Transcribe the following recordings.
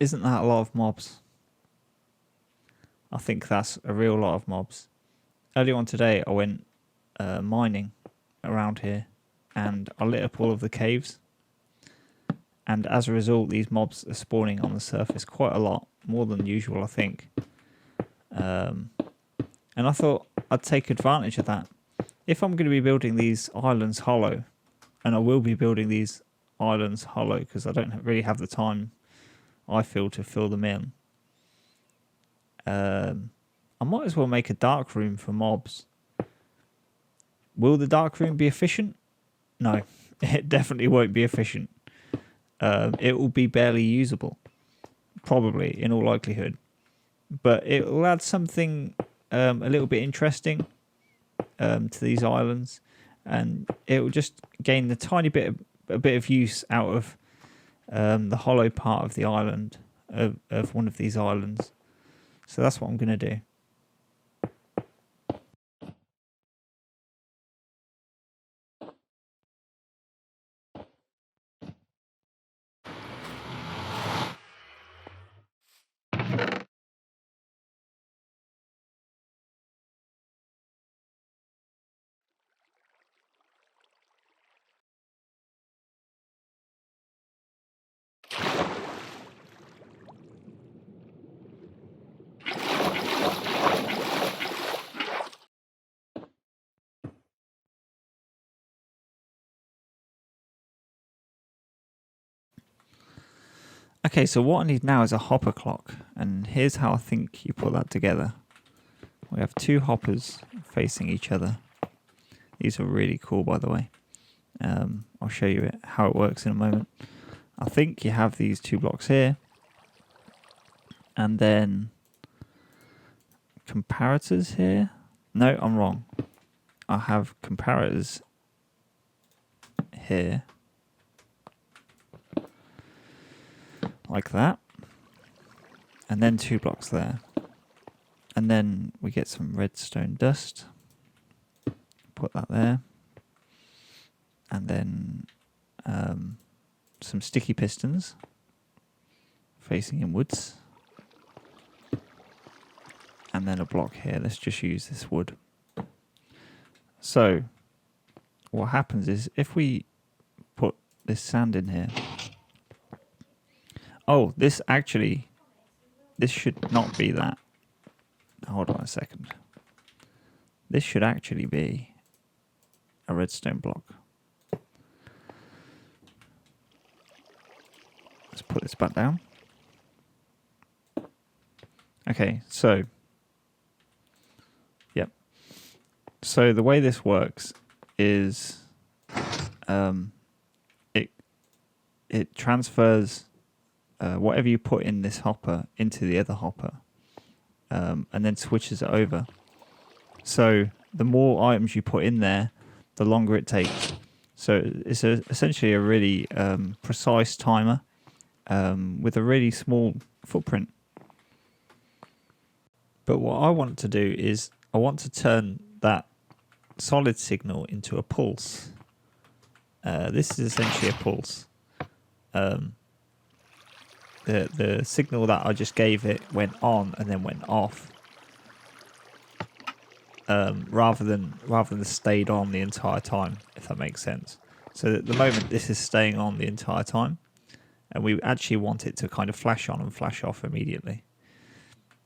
Isn't that a lot of mobs? I think that's a real lot of mobs. Earlier on today, I went mining around here, and I lit up all of the caves. And as a result, these mobs are spawning on the surface quite a lot, more than usual, I think. And I thought I'd take advantage of that. If I'm going to be building these islands hollow, and I will be building these islands hollow because I don't really have the time, I feel, to fill them in. I might as well make a dark room for mobs. Will the dark room be efficient? No, it definitely won't be efficient. It will be barely usable, probably, in all likelihood. But it will add something a little bit interesting to these islands, and it will just gain a bit of use out of the hollow part of the island, of one of these islands. So that's what I'm going to do. Okay, so what I need now is a hopper clock, and here's how I think you put that together. We have two hoppers facing each other. These are really cool, by the way. I'll show you how it works in a moment. I think you have these two blocks here, and then comparators here. No, I'm wrong. I have comparators here, like that, and then two blocks there, and then we get some redstone dust, put that there, and then some sticky pistons facing inwards, and then a block here. Let's just use this wood. So what happens is, if we put this sand in here, oh, this should not be that. Hold on a second. This should actually be a redstone block. Let's put this back down. Okay, so, yep. So the way this works is it transfers whatever you put in this hopper into the other hopper, and then switches it over. So the more items you put in there, the longer it takes. So it's essentially a really precise timer with a really small footprint. But what I want to do is I want to turn that solid signal into a pulse. This is essentially a pulse. The signal that I just gave it went on and then went off, rather than stayed on the entire time, if that makes sense. So at the moment this is staying on the entire time, and we actually want it to kind of flash on and flash off immediately.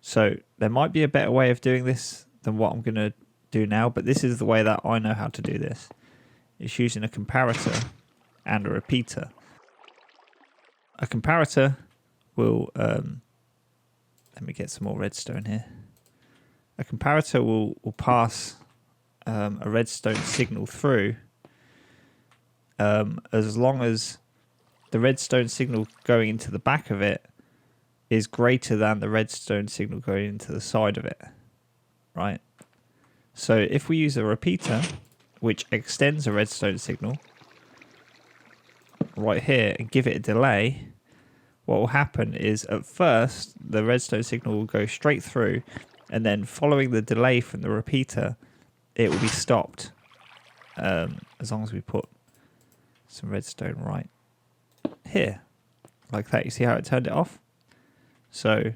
So there might be a better way of doing this than what I'm going to do now, but this is the way that I know how to do this. It's using a comparator and a repeater. A comparator will, let me get some more redstone here. A comparator will pass a redstone signal through as long as the redstone signal going into the back of it is greater than the redstone signal going into the side of it, right? So if we use a repeater, which extends a redstone signal right here and give it a delay, what will happen is at first the redstone signal will go straight through, and then following the delay from the repeater, it will be stopped, as long as we put some redstone right here, like that. You see how it turned it off? So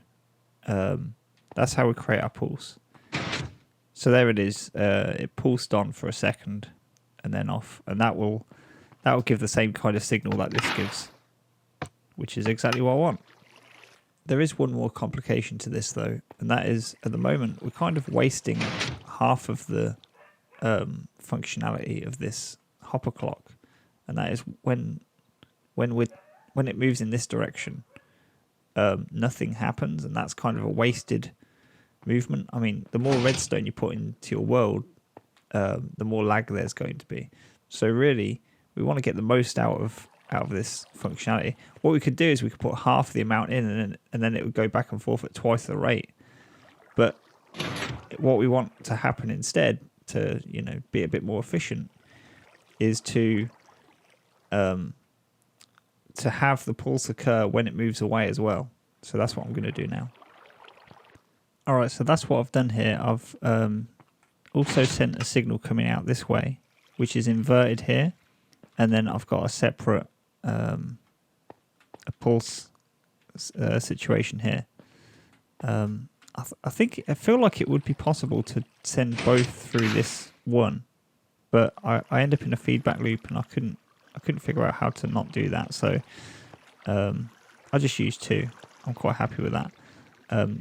that's how we create our pulse. So there it is. It pulsed on for a second and then off, and that will give the same kind of signal that this gives, which is exactly what I want. There is one more complication to this though, and that is at the moment we're kind of wasting half of the functionality of this hopper clock, and that is when it moves in this direction, nothing happens, and that's kind of a wasted movement. I mean, the more redstone you put into your world, the more lag there's going to be. So really, we want to get the most out of this functionality. What we could do is we could put half the amount in, and then it would go back and forth at twice the rate. But what we want to happen instead, to be a bit more efficient, is to have the pulse occur when it moves away as well. So that's what I'm going to do now. Alright, so that's what I've done here. I've also sent a signal coming out this way, which is inverted here, and then I've got a separate a pulse situation here. I feel like it would be possible to send both through this one, but I end up in a feedback loop, and I couldn't figure out how to not do that. So I just used two. I'm quite happy with that.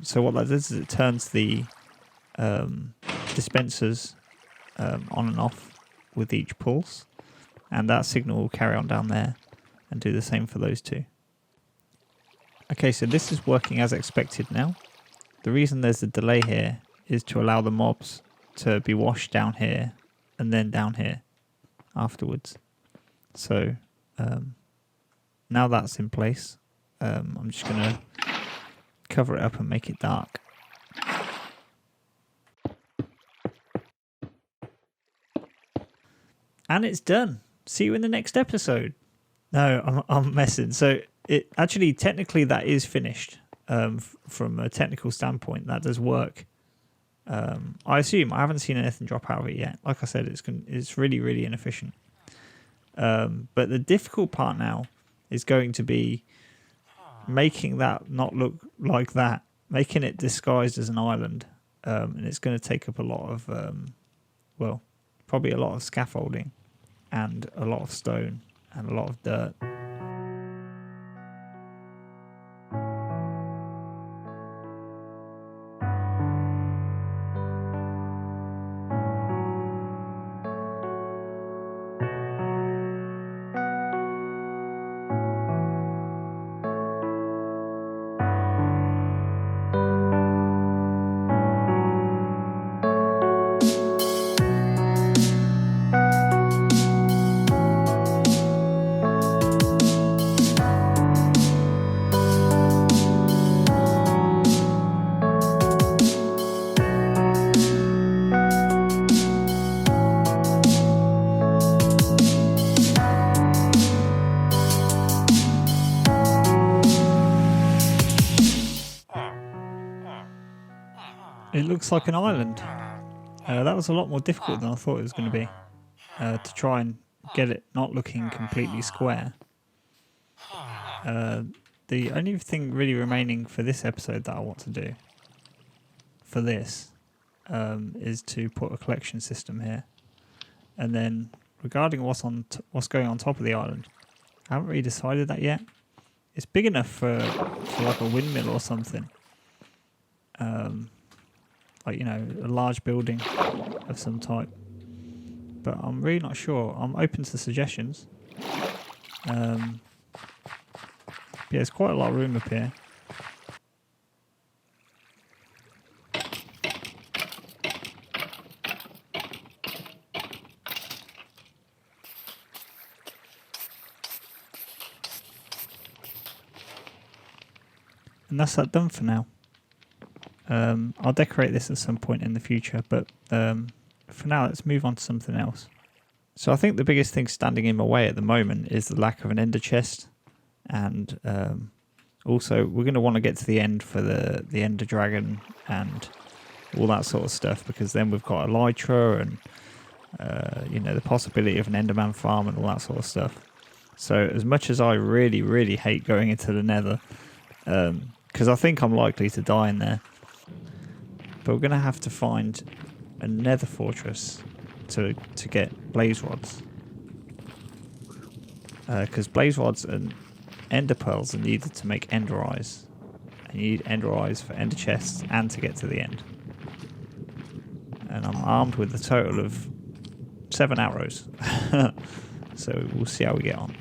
So what that does is it turns the dispensers on and off with each pulse, and that signal will carry on down there and do the same for those two. Okay, so this is working as expected now. The reason there's a delay here is to allow the mobs to be washed down here and then down here afterwards. So now that's in place, I'm just going to cover it up and make it dark. And it's done. See you in the next episode. No, I'm messing. So it actually, technically, that is finished. From a technical standpoint, that does work. I assume. I haven't seen anything drop out of it yet. Like I said, it's really, really inefficient. But the difficult part now is going to be making that not look like that, making it disguised as an island, and it's going to take up a lot of, probably a lot of scaffolding and a lot of stone and a lot of dirt. It looks like an island. That was a lot more difficult than I thought it was going to be, to try and get it not looking completely square. The only thing really remaining for this episode that I want to do for this is to put a collection system here. And then regarding what's going on top of the island, I haven't really decided that yet. It's big enough for like a windmill or something. Like, a large building of some type. But I'm really not sure. I'm open to suggestions. Yeah, there's quite a lot of room up here. And that's that done for now. I'll decorate this at some point in the future, but for now let's move on to something else. So I think the biggest thing standing in my way at the moment is the lack of an ender chest, and also we're going to want to get to the end for the ender dragon and all that sort of stuff, because then we've got elytra and the possibility of an enderman farm and all that sort of stuff. So as much as I really, really hate going into the nether, because I think I'm likely to die in there. But we're going to have to find a nether fortress to get blaze rods. Because blaze rods and ender pearls are needed to make ender eyes. And you need ender eyes for ender chests and to get to the end. And I'm armed with a total of 7 arrows. So we'll see how we get on.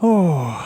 Oh.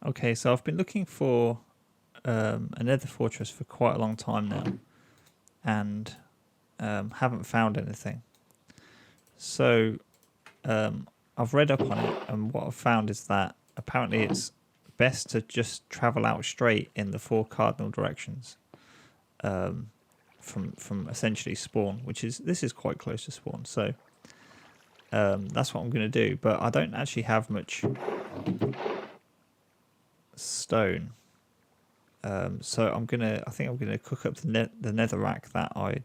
Okay, so I've been looking for a nether fortress for quite a long time now, and haven't found anything. So I've read up on it, and what I've found is that apparently it's best to just travel out straight in the 4 cardinal directions from essentially spawn, this is quite close to spawn. So that's what I'm going to do, but I don't actually have much stone. So I think I'm gonna cook up the netherrack that I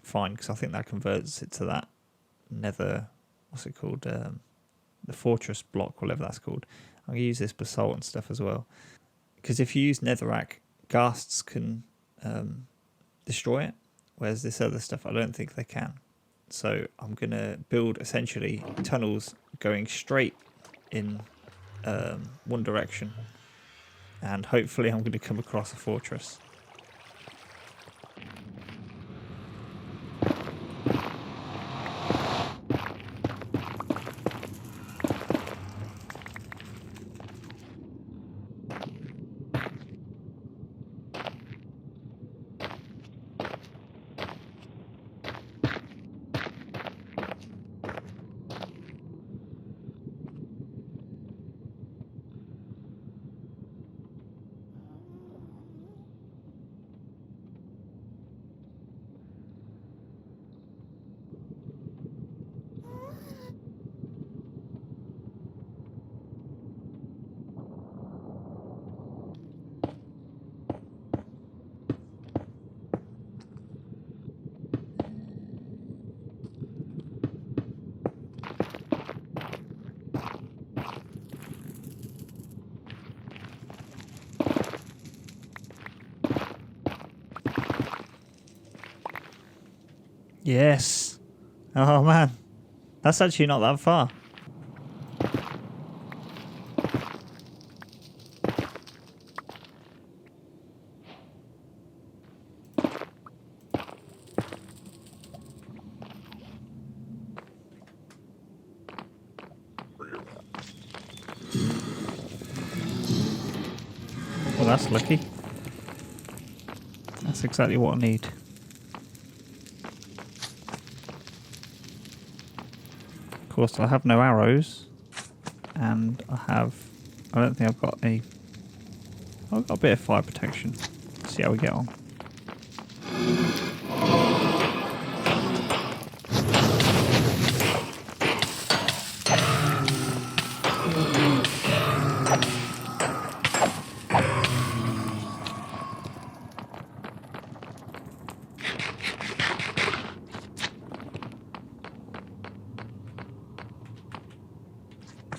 find, because I think that converts it to that nether, what's it called, the fortress block, whatever that's called. I'm gonna use this basalt and stuff as well, because if you use netherrack, ghasts can destroy it, whereas this other stuff I don't think they can. So I'm gonna build essentially tunnels going straight in one direction, and hopefully I'm going to come across a fortress. Yes. Oh man, that's actually not that far. Well, that's lucky. That's exactly what I need. course, I have no arrows, and I don't think I've got a... I've got a bit of fire protection. Let's see how we get on.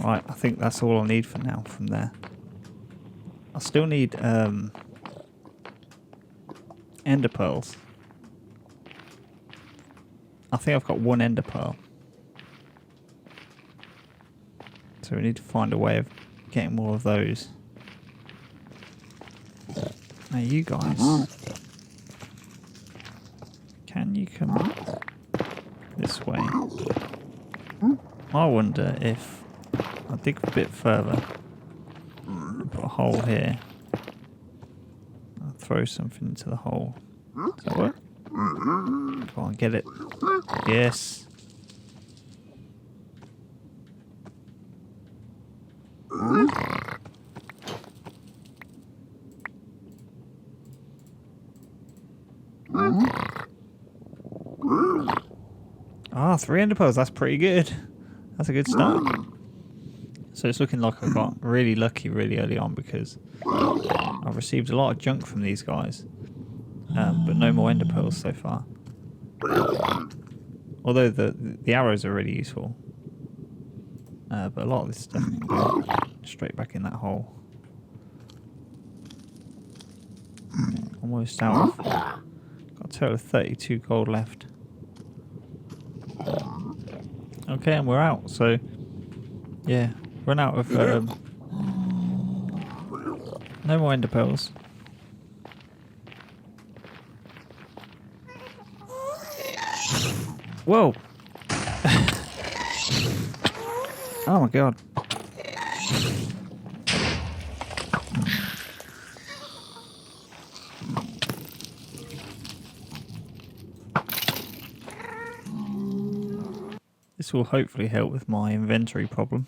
Right, I think that's all I need for now from there. I still need ender pearls. I think I've got one ender pearl. So we need to find a way of getting more of those. Now you guys, can you come this way? I wonder if I dig a bit further and put a hole here. I'll throw something into the hole. Does that work? Come on, get it. Yes. Ah, 3 ender pearls, that's pretty good. That's a good start. So it's looking like I got really lucky really early on because I've received a lot of junk from these guys. But no more ender pearls so far. Although the arrows are really useful. But a lot of this stuff can go straight back in that hole. Almost out of... Got a total of 32 gold left. Okay, and we're out, so... Yeah, run out of... no more ender pearls. Whoa! Oh my god. This will hopefully help with my inventory problem.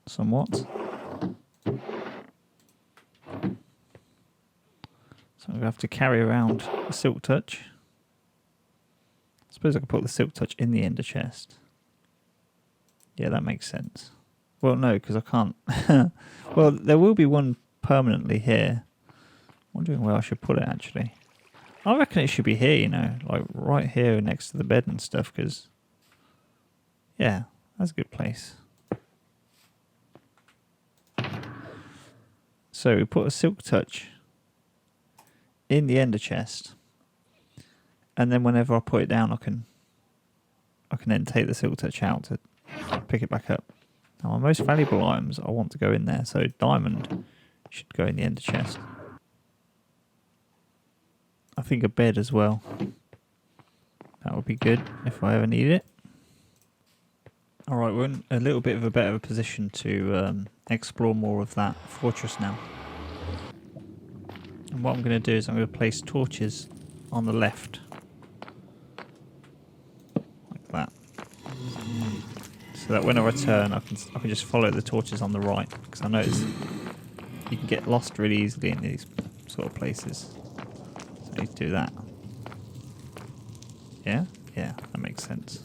Somewhat. So I'm going to have to carry around the silk touch. I suppose I could put the silk touch in the ender chest. Yeah, that makes sense. Well, no, because I can't. Well, there will be one permanently here. I'm wondering where I should put it, actually. I reckon it should be here, you know, like right here next to the bed and stuff, because, yeah, that's a good place. So we put a silk touch in the ender chest, and then whenever I put it down, I can then take the silk touch out to pick it back up. Now, my most valuable items I want to go in there, so diamond should go in the ender chest. I think a bed as well. That would be good if I ever need it. Alright, we're in a little bit of a better position to explore more of that fortress now. And what I'm going to do is I'm going to place torches on the left. Like that. So that when I return I can just follow the torches on the right. Because I notice you can get lost really easily in these sort of places. So I need to do that. Yeah? Yeah, that makes sense.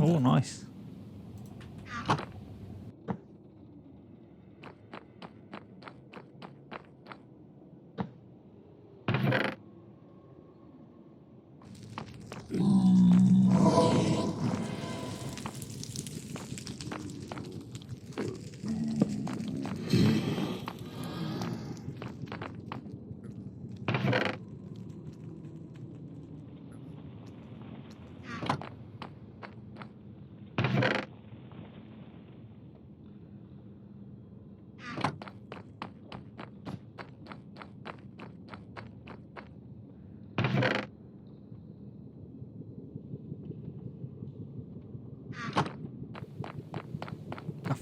Oh, nice.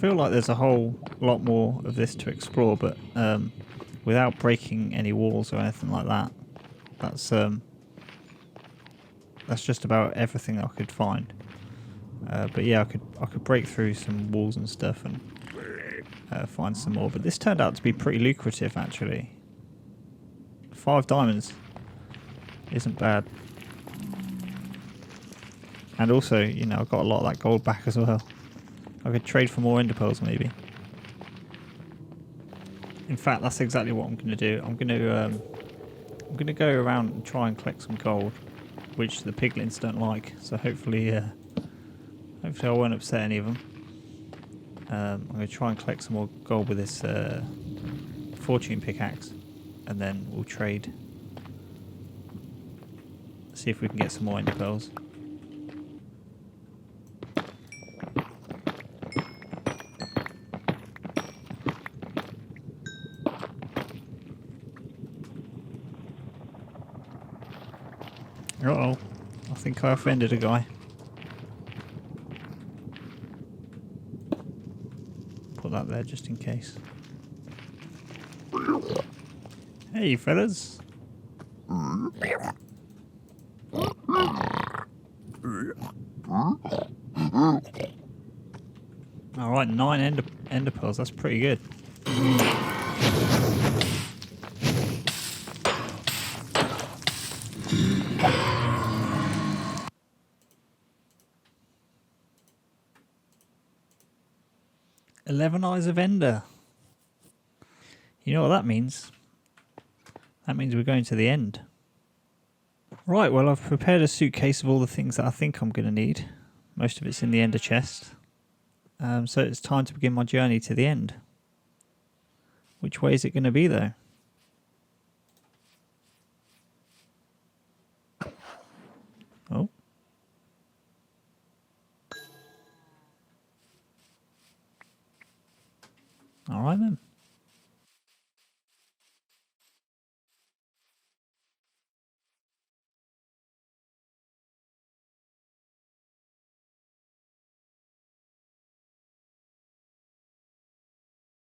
feel like there's a whole lot more of this to explore, but without breaking any walls or anything like that. That's just about everything I could find. But yeah, I could break through some walls and stuff and find some more. But this turned out to be pretty lucrative, actually. 5 diamonds isn't bad. And also, you know, I got a lot of that gold back as well. I could trade for more ender pearls, maybe. In fact, that's exactly what I'm going to do. I'm going to go around and try and collect some gold, which the piglins don't like. So hopefully I won't upset any of them. I'm going to try and collect some more gold with this fortune pickaxe, and then we'll trade. See if we can get some more ender pearls. Uh-oh, I think I offended a guy. Put that there just in case. Hey, fellas. Alright, 9 ender pearls, that's pretty good. 11 eyes of ender. You know what that means? That means we're going to the end. Right, well, I've prepared a suitcase of all the things that I think I'm going to need. Most of it's in the ender chest. So it's time to begin my journey to the end. Which way is it going to be, though?